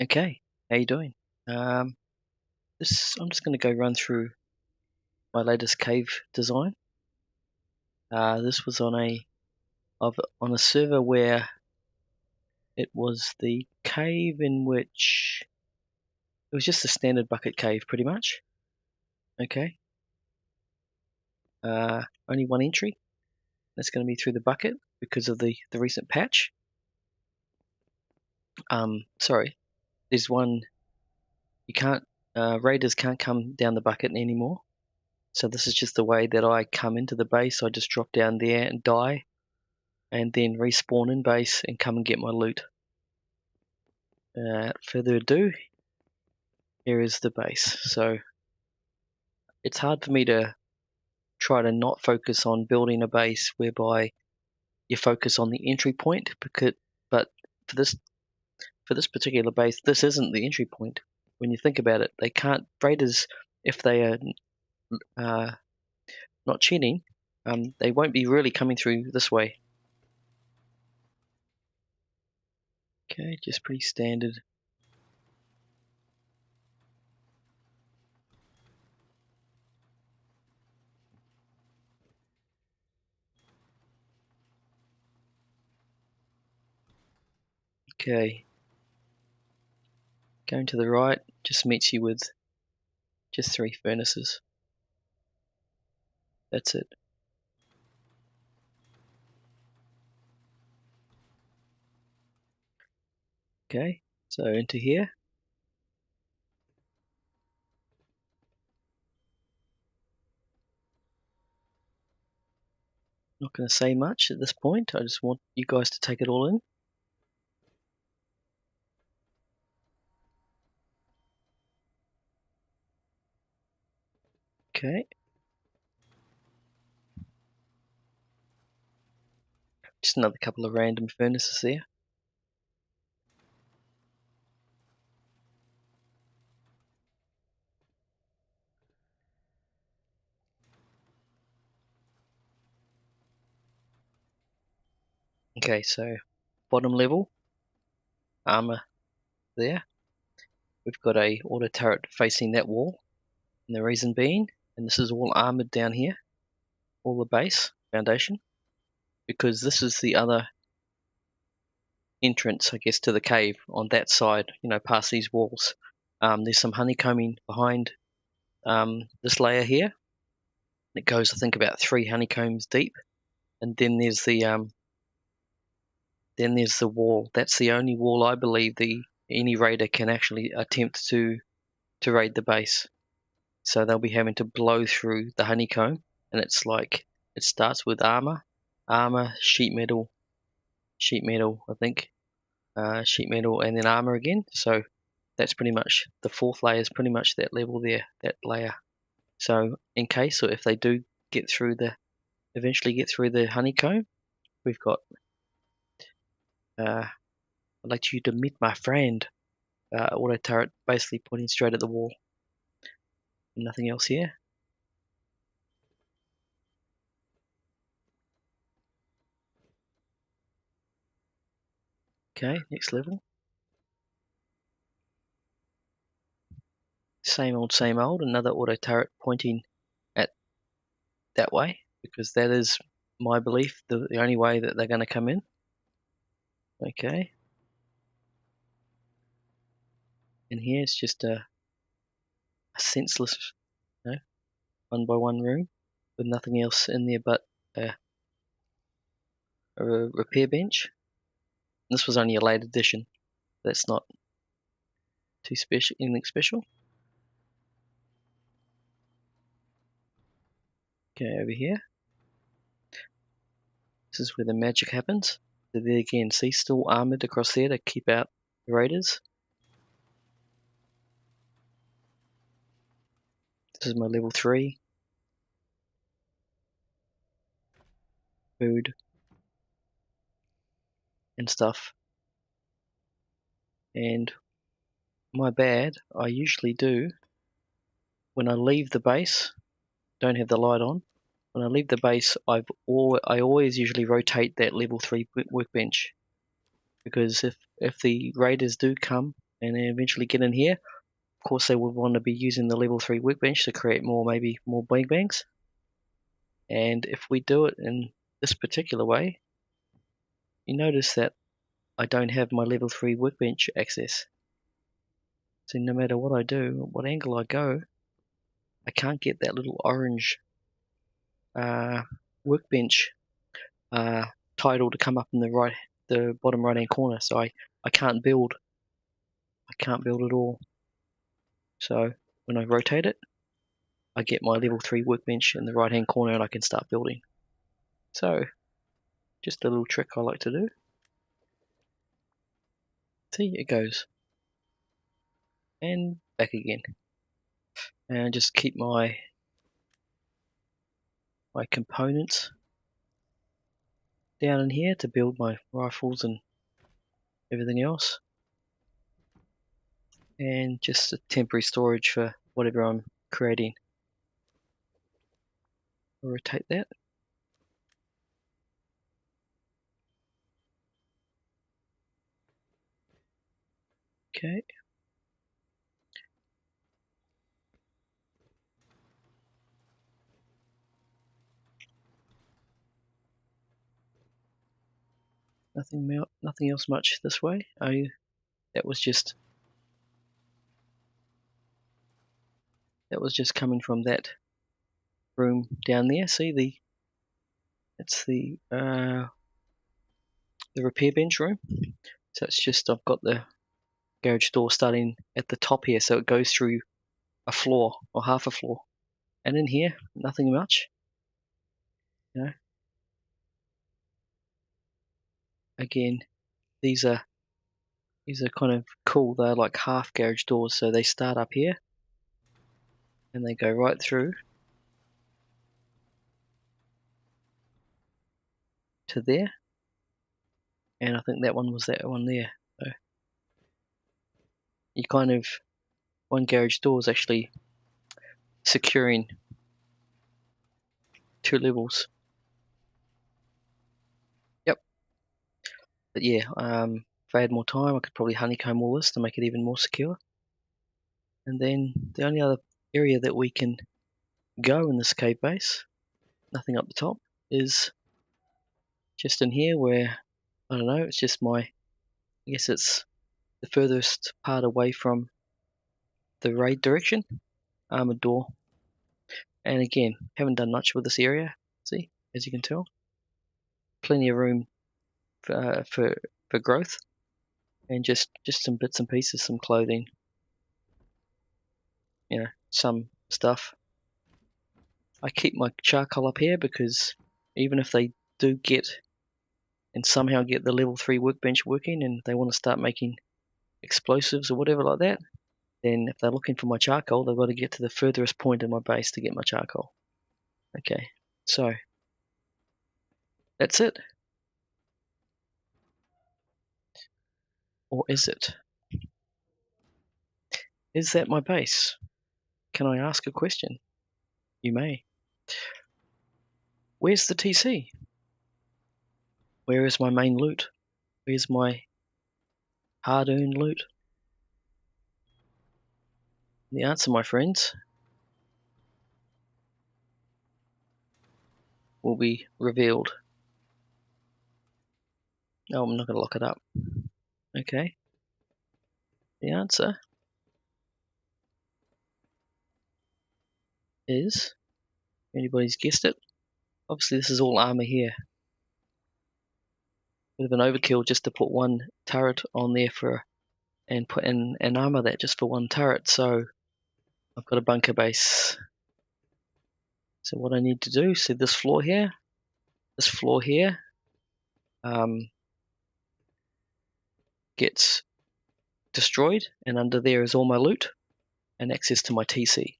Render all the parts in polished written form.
Okay, how you doing? I'm just going to go run through my latest cave design. This was on a server where it was the cave in which it was just a standard bucket cave, pretty much. Okay. Only one entry. That's going to be through the bucket because of the recent patch. Sorry, there's one. You can't. Raiders can't come down the bucket anymore. So this is just the way that I come into the base. I just drop down there and die, and then respawn in base and come and get my loot. Further ado, here is the base. So it's hard for me to try to not focus on building a base whereby you focus on the entry point, but for this particular base, this isn't the entry point. When you think about it, they can't raiders, if they are not cheating, they won't be really coming through this way. Okay, just pretty standard. Okay, going to the right just meets you with just 3 furnaces. That's it. Okay, so into here. Not going to say much at this point. I just want you guys to take it all in. Okay. Just another couple of random furnaces there. Okay, so bottom level, armor there. We've got a auto turret facing that wall. And the reason being, and this is all armored down here, all the base, foundation, because this is the other entrance, I guess, to the cave on that side, past these walls. There's some honeycombing behind this layer here. It goes, I think, about 3 honeycombs deep. And then there's the wall. That's the only wall I believe any raider can actually attempt to raid the base. So they'll be having to blow through the honeycomb, and it's like it starts with armor, sheet metal, I think, sheet metal, and then armor again. So that's pretty much the 4th layer is pretty much that level there, that layer. So in case, or if they do eventually get through the honeycomb, we've got I'd like you to meet my friend. Auto turret basically pointing straight at the wall. Nothing else here. Okay, next level. Same old, another auto turret pointing at that way, because that is my belief, the only way that they're going to come in. Okay. And here it's just a senseless, 1x1 room with nothing else in there but a repair bench. And this was only a late addition. That's not too special, anything special. Okay, over here. This is where the magic happens. So there again, see, still armored across there to keep out the raiders. This is my level 3. Food and stuff. And my bad, I usually do, when I leave the base, don't have the light on, when I leave the base, I always usually rotate that level 3 workbench, because if the raiders do come and then eventually get in here. Of course, they would want to be using the level 3 workbench to create maybe more bang bangs. And if we do it in this particular way, you notice that I don't have my level 3 workbench access. So no matter what I do, what angle I go, I can't get that little orange workbench title to come up in the bottom right hand corner. So I can't build. I can't build at all. So when I rotate it, I get my level 3 workbench in the right hand corner and I can start building. So just a little trick I like to do. See, it goes. And back again. And just keep my components down in here to build my rifles and everything else. And just a temporary storage for whatever I'm creating. I'll rotate that. Okay. Nothing else much this way. That was just coming from that room down there. See it's the repair bench room. So it's just I've got the garage door starting at the top here, so it goes through a floor or half a floor. And in here, nothing much. You know. Again, these are kind of cool. They're like half garage doors, so they start up here and they go right through to there. And I think that one was that one there. So you kind of, one garage door is actually securing 2 levels. Yep. But yeah, if I had more time, I could probably honeycomb all this to make it even more secure. And then the only other area that we can go in this cave base, nothing up the top, is just in here where, I don't know, it's just I guess it's the furthest part away from the raid direction, armored door. And again, haven't done much with this area, see, as you can tell. Plenty of room for growth, and just some bits and pieces, some clothing, some stuff. I keep my charcoal up here because even if they do get and somehow get the level 3 workbench working and they want to start making explosives or whatever like that, then if they're looking for my charcoal, they've got to get to the furthest point in my base to get my charcoal. Okay, so that's it. Or is it? Is that my base? Can I ask a question? You may. Where's the TC? Where is my main loot? Where's my hard-earned loot? The answer, my friends, will be revealed. No, I'm not going to lock it up. Okay. The answer is, if anybody's guessed it, obviously this is all armor here. Bit of an overkill just to put one turret on there and put in an armor that just for one turret. So I've got a bunker base. So what I need to do, see this floor here, gets destroyed, and under there is all my loot and access to my TC.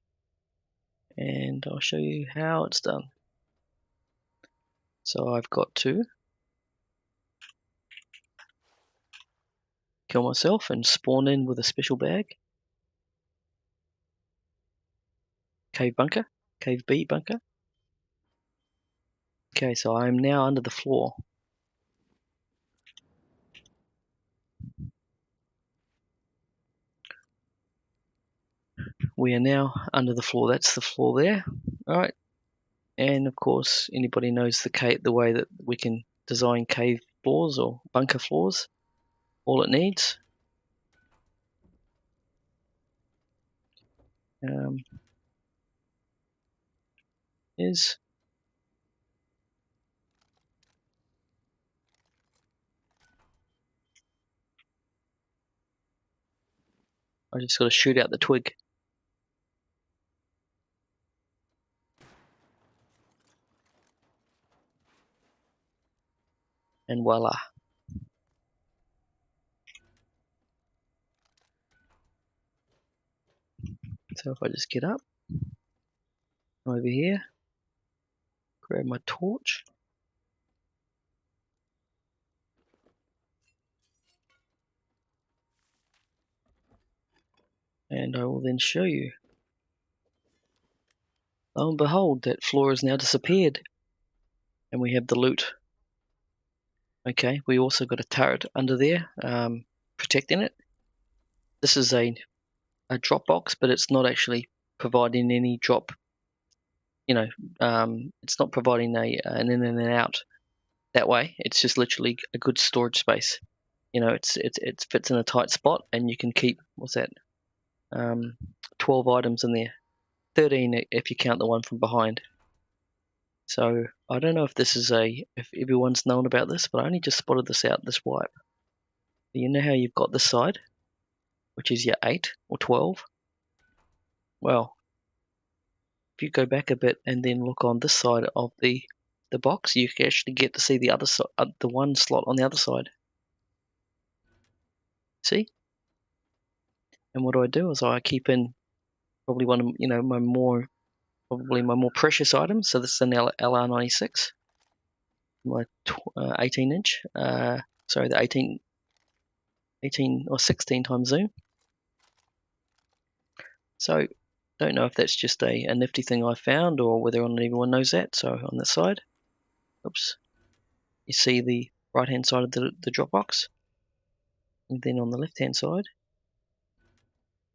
And I'll show you how it's done. So I've got to kill myself and spawn in with a special bag. Cave B bunker. Okay, so I am now under the floor. we are now under the floor. That's the floor there. Alright, and of course anybody knows the way that we can design cave floors or bunker floors. All it needs is I just got to shoot out the twig. And voila. So if I just get up over here, grab my torch, and I will then show you. Lo and behold, that floor has now disappeared, and we have the loot. Okay, we also got a turret under there, protecting it. This is a drop box, but it's not actually providing any drop. It's not providing an in and an out that way. It's just literally a good storage space. It fits in a tight spot, and you can keep 12 items in there, 13 if you count the one from behind. So I don't know if if everyone's known about this, but I only just spotted this out this wipe. You know how you've got this side, which is your 8 or 12. Well, if you go back a bit and then look on this side of the box, you can actually get to see the other side, the one slot on the other side. See? And what do is I keep in probably one of my more precious items. So this is an LR96, my 18-inch. Sorry, the 18 or 16 times zoom. So don't know if that's just a nifty thing I found or whether anyone knows that. So on this side, oops, you see the right hand side of the drop box, and then on the left hand side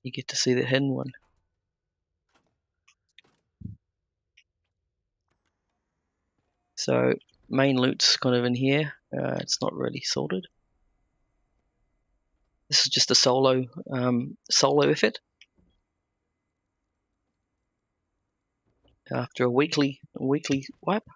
you get to see the hidden one. So main loot's kind of in here. It's not really sorted. This is just a solo effort. After a weekly wipe.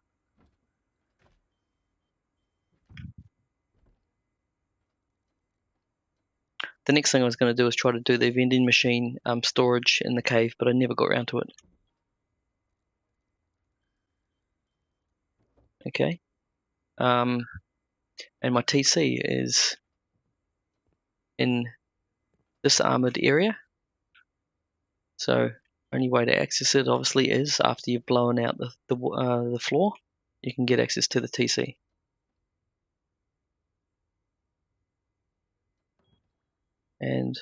The next thing I was going to do is try to do the vending machine storage in the cave, but I never got around to it. Okay. And my TC is in this armored area. So only way to access it obviously is after you've blown out the floor. You can get access to the TC. And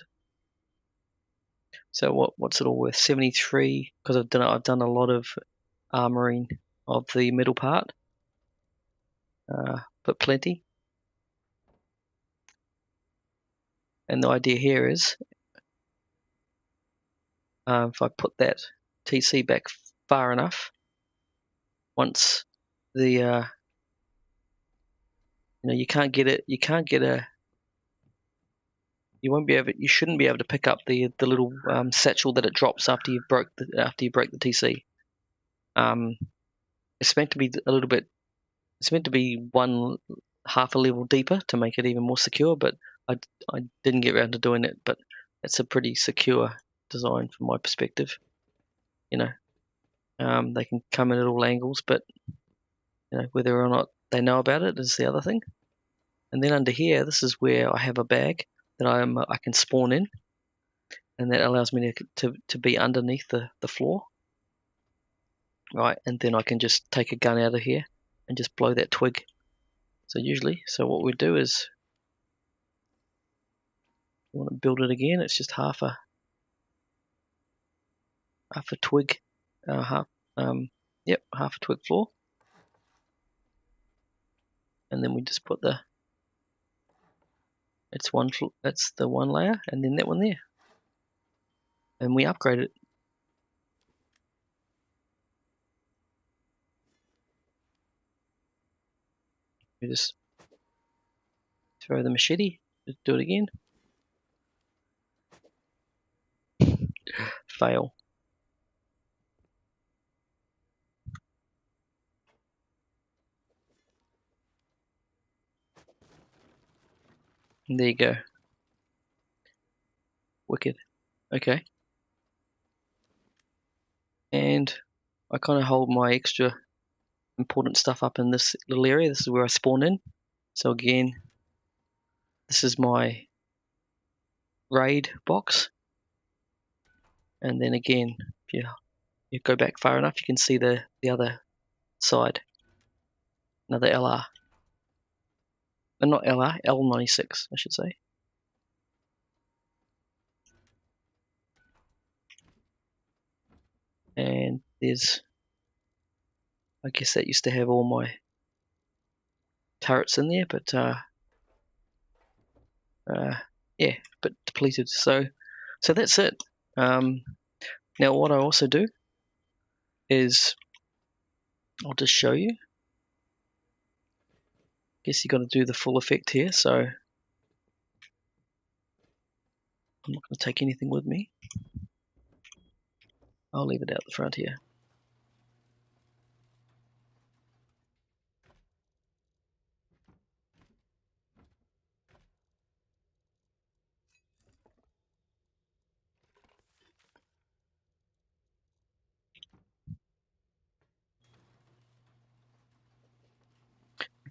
so what's it all worth? 73, because I've done a lot of armoring of the middle part, but plenty. And the idea here is, if I put that TC back far enough, once the you can't get it, you shouldn't be able to pick up the little satchel that it drops after you break the TC. It's meant to be it's meant to be half a level deeper to make it even more secure, but I didn't get around to doing it. But it's a pretty secure design from my perspective. They can come in at all angles, but whether or not they know about it is the other thing. And then under here, this is where I have a bag that I can spawn in, and that allows me to be underneath the floor, right? And then I can just take a gun out of here and just blow that twig. So what we do is, you want to build it again. It's just half a twig, half a twig floor, and then we just put that's the one layer, and then that one there, and we upgrade it. We just throw the machete. Just do it again. Fail. And there you go. Wicked. Okay. And I kind of hold my extra important stuff up in this little area. This is where I spawn in. So again, this is my raid box. And then again, if you go back far enough, you can see the other side. Another LR. Not LR, L96, I should say. And there's, I guess that used to have all my turrets in there, but yeah, but depleted. So that's it. Now what I also do is, I'll just show you. Guess you got to do the full effect here, so I'm not going to take anything with me. I'll leave it out the front here.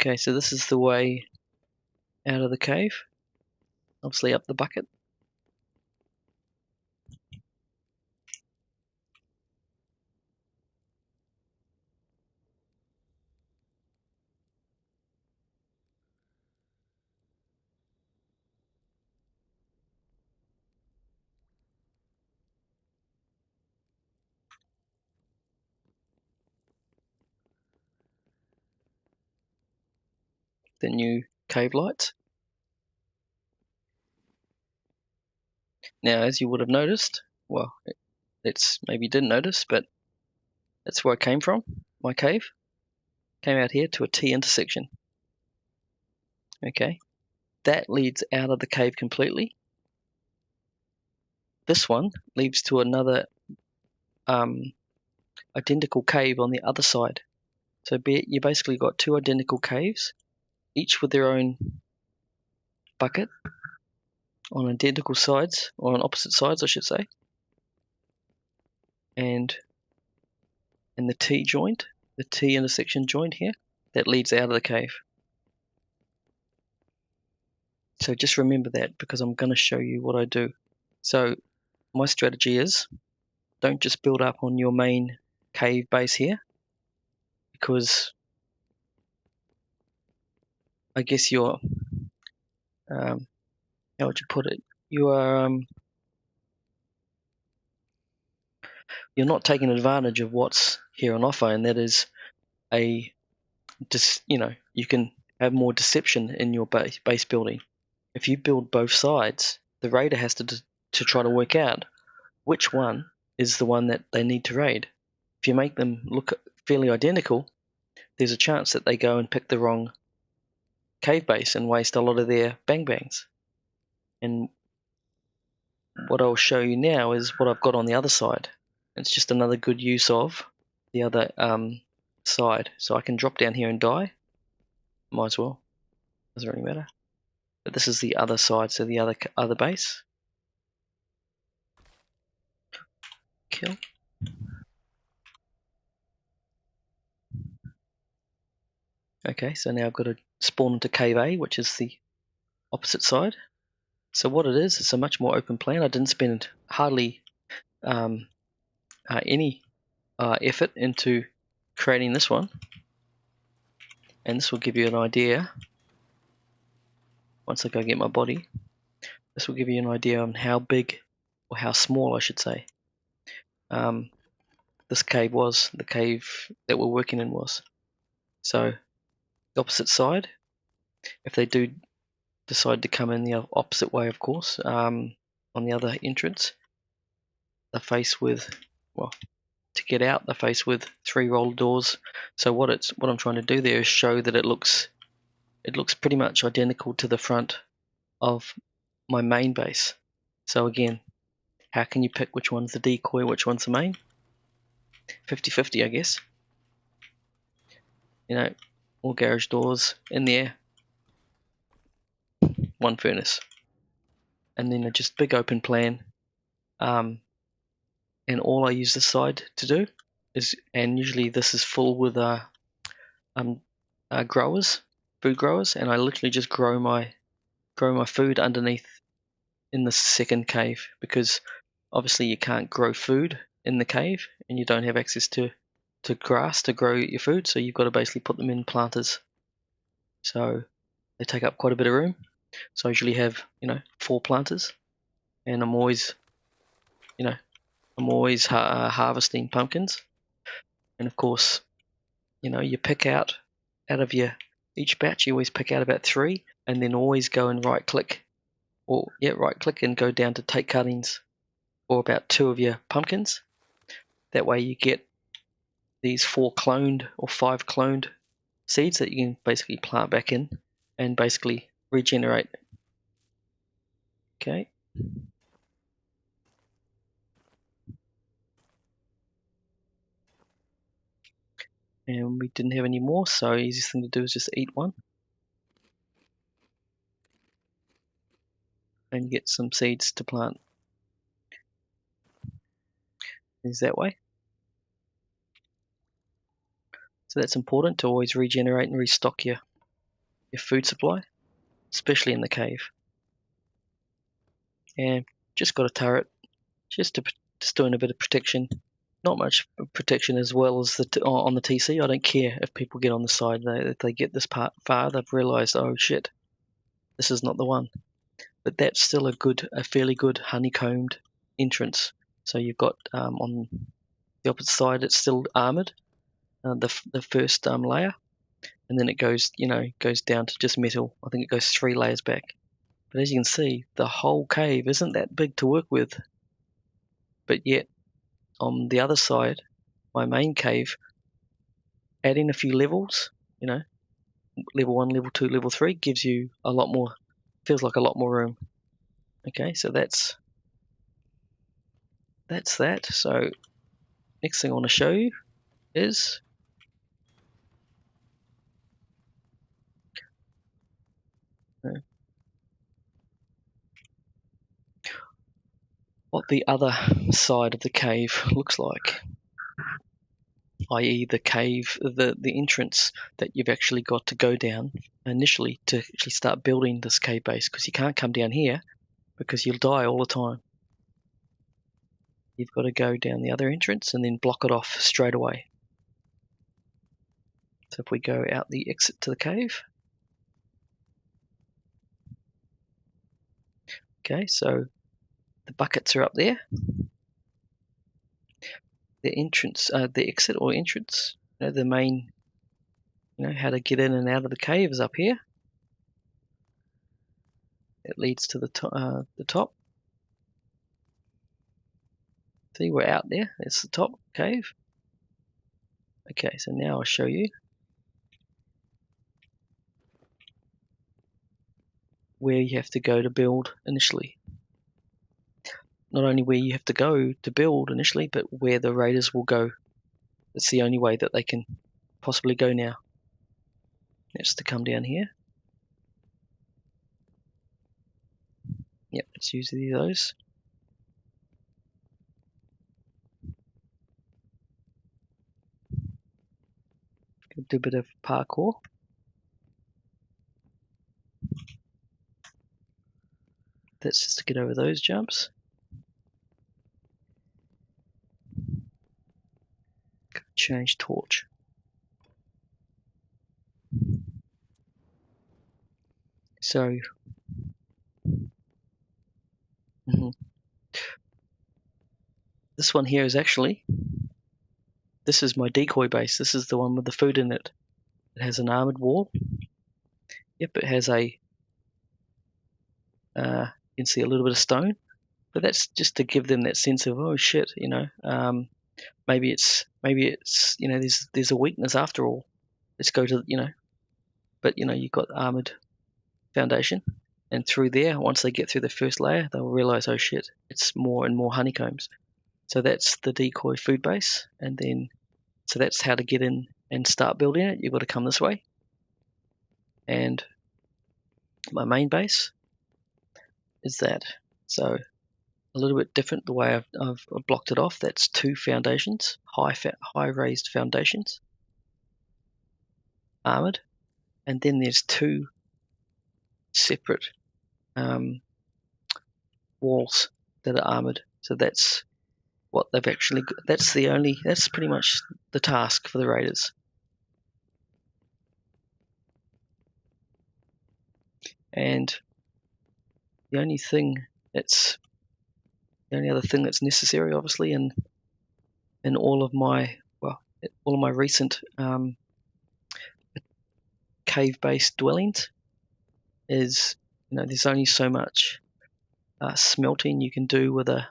Okay, so this is the way out of the cave. Obviously up the bucket. The new cave lights. Now, as you would have noticed, well, it's maybe you didn't notice, but that's where I came from. My cave came out here to a T intersection. Okay, that leads out of the cave completely. This one leads to another identical cave on the other side. So you basically got two identical caves, each with their own bucket on identical sides, or on opposite sides, I should say. And the T joint, the T intersection joint here, that leads out of the cave. So just remember that, because I'm going to show you what I do. So my strategy is, don't just build up on your main cave base here, because I guess you're, how would you put it? You are, you're not taking advantage of what's here on offer, and that is you can have more deception in your base building. If you build both sides, the raider has to try to work out which one is the one that they need to raid. If you make them look fairly identical, there's a chance that they go and pick the wrong cave base and waste a lot of their bang bangs. And what I'll show you now is what I've got on the other side. It's just another good use of the other side. So I can drop down here and die. Might as well. Doesn't really matter. But this is the other side, so the other base. Kill. Okay, so now I've got to spawn into cave A, which is the opposite side. So what it is, it's a much more open plan. I didn't spend hardly any effort into creating this one. And this will give you an idea, once I go get my body, this will give you an idea on how big, or how small I should say, this cave was, the cave that we're working in was. So the opposite side, if they do decide to come in the opposite way, of course, on the other entrance, they're faced with, well, to get out, they're faced with 3 roller doors. So what I'm trying to do there is show that it looks it looks pretty much identical to the front of my main base. So again, how can you pick which one's the decoy, which one's the main? 50-50, I guess. You know, all garage doors in there, one furnace, and then a just big open plan. And all I use this side to do is, and usually this is full with growers, food growers, and I literally just grow my food underneath in the second cave, because obviously you can't grow food in the cave and you don't have access to grass to grow your food, so you've got to basically put them in planters. So they take up quite a bit of room. So I usually have 4 planters, and I'm always harvesting pumpkins. And of course, you pick out of each batch, you always pick out about 3, and then always go and right click and go down to take cuttings for about 2 of your pumpkins. That way you get these 4 cloned or 5 cloned seeds that you can basically plant back in and basically regenerate. Okay. And we didn't have any more, so easiest thing to do is just eat one. And get some seeds to plant. Is that way. So that's important, to always regenerate and restock your food supply, especially in the cave. And just got a turret, just doing a bit of protection. Not much protection as well as on the TC. I don't care if people get on the side. If they get this part far, they've realised, oh shit, this is not the one. But that's still a fairly good honeycombed entrance. So you've got on the opposite side, it's still armoured, the first layer, and then it goes down to just metal. I think it goes 3 layers back. But as you can see, the whole cave isn't that big to work with. But yet, on the other side, my main cave, adding a few levels, level 1, level 2, level 3, gives you a lot more, feels like a lot more room. Okay, so that's that. So next thing I want to show you is what the other side of the cave looks like, i.e. the cave, the entrance that you've actually got to go down initially to actually start building this cave base, because you can't come down here because you'll die all the time. You've got to go down the other entrance and then block it off straight away. So if we go out the exit to the cave. Okay, so the buckets are up there. The entrance, the exit or entrance, the main, how to get in and out of the cave is up here. It leads to the top. See, we're out there. It's the top cave. Okay, so now I'll show you where you have to go to build initially. Not only where you have to go to build initially, but where the raiders will go. It's the only way that they can possibly go now. That's to come down here. Yep, it's usually those. Do a bit of parkour. That's just to get over those jumps. Change torch. So, this one here is actually, this is my decoy base. This is the one with the food in it. It has an armored wall. Yep, it has a, you can see a little bit of stone, but that's just to give them that sense of, oh shit, maybe it's there's a weakness after all. Let's go to but you've got armored foundation, and through there, once they get through the first layer, they'll realize, oh shit, it's more and more honeycombs. So that's the Decoy food base, and then so that's how to get in and start building it. You've got to come this way, and my main base is that. So a little bit different the way I've blocked it off. That's 2 foundations, high raised foundations, armored, and then there's 2 separate walls that are armored. So that's what they've actually got. That's pretty much the task for the raiders. And the only other thing that's necessary, obviously, in all of my recent cave-based dwellings is, there's only so much smelting you can do with a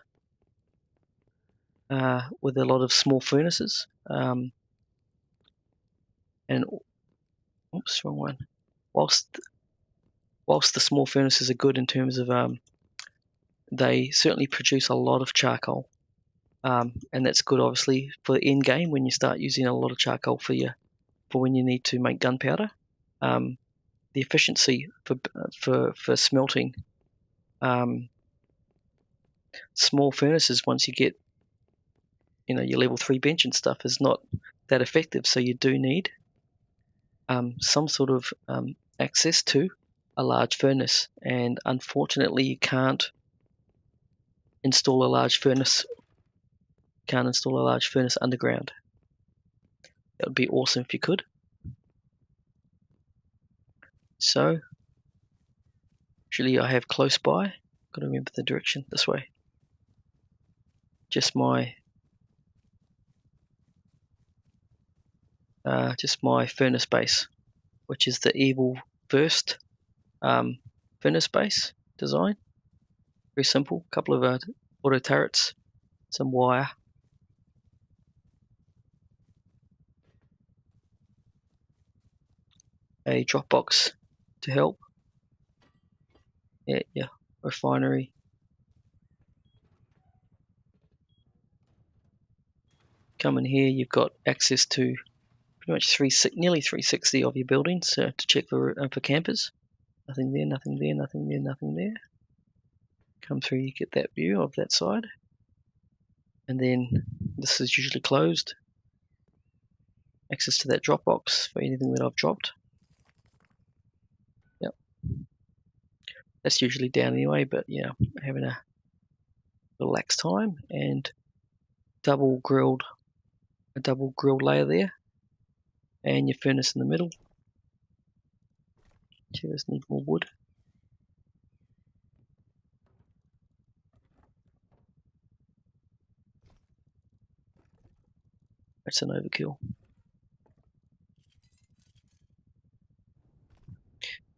lot of small furnaces. And oops, wrong one. Whilst the small furnaces are good in terms of they certainly produce a lot of charcoal, and that's good obviously for the end game when you start using a lot of charcoal for when you need to make gunpowder. The efficiency for smelting small furnaces once you get your level 3 bench and stuff is not that effective, so you do need some sort of access to a large furnace, and unfortunately you can't install a large furnace underground. That would be awesome if you could. So actually I have close by, got to remember the direction, this way, just my furnace base, which is the evil first furnace base design. Very simple, couple of auto turrets, some wire, a drop box to help, yeah, refinery, come in here, you've got access to pretty much nearly 360 of your buildings to check for campers. Nothing there, nothing there, nothing there, nothing there. Come through, you get that view of that side, and then this is usually closed. Access to that drop box for anything that I've dropped. Yep, that's usually down anyway, but having a relaxed time. And a double grilled layer there, and your furnace in the middle. Just need more wood. That's an overkill.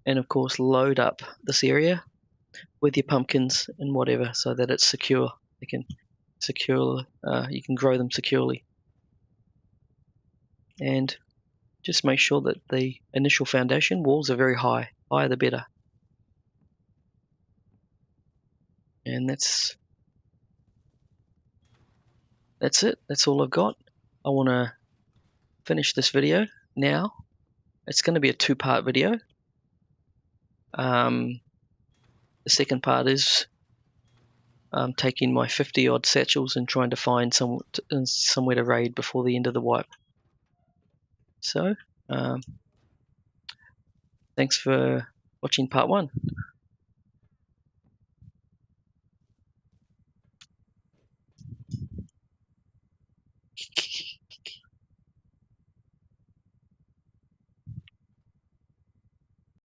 And of course load up this area with your pumpkins and whatever so that it's secure. You can grow them securely. And just make sure that the initial foundation walls are very high. Higher the better. And that's it. That's all I've got. I want to finish this video now. It's going to be a 2-part video. The second part is taking my 50 odd satchels and trying to find somewhere to raid before the end of the wipe. So thanks for watching part 1.